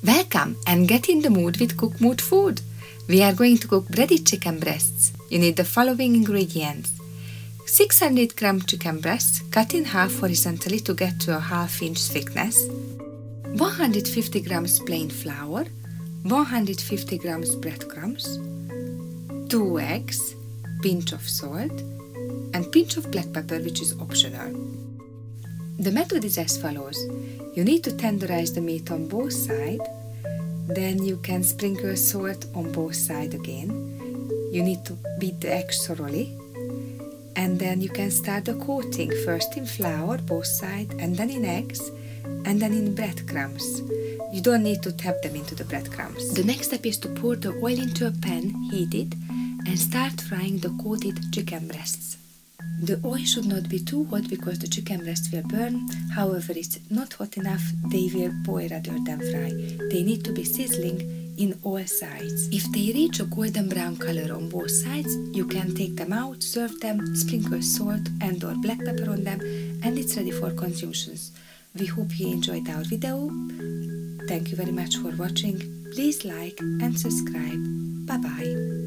Welcome and get in the mood with Cook Mood Food. We are going to cook breaded chicken breasts. You need the following ingredients: 600 gram chicken breasts cut in half horizontally to get to a ½ inch thickness, 150 grams plain flour, 150 grams breadcrumbs, 2 eggs, pinch of salt, and pinch of black pepper, which is optional. The method is as follows. You need to tenderize the meat on both sides, then you can sprinkle salt on both sides again. You need to beat the eggs thoroughly, and then you can start the coating, first in flour, both sides, and then in eggs, and then in breadcrumbs. You don't need to tap them into the breadcrumbs. The next step is to pour the oil into a pan, heat it, and start frying the coated chicken breasts. The oil should not be too hot because the chicken breast will burn. However, it's not hot enough, they will boil rather than fry. They need to be sizzling in all sides. If they reach a golden brown color on both sides, you can take them out, serve them, sprinkle salt and or black pepper on them, and it's ready for consumption. We hope you enjoyed our video. Thank you very much for watching. Please like and subscribe. Bye bye.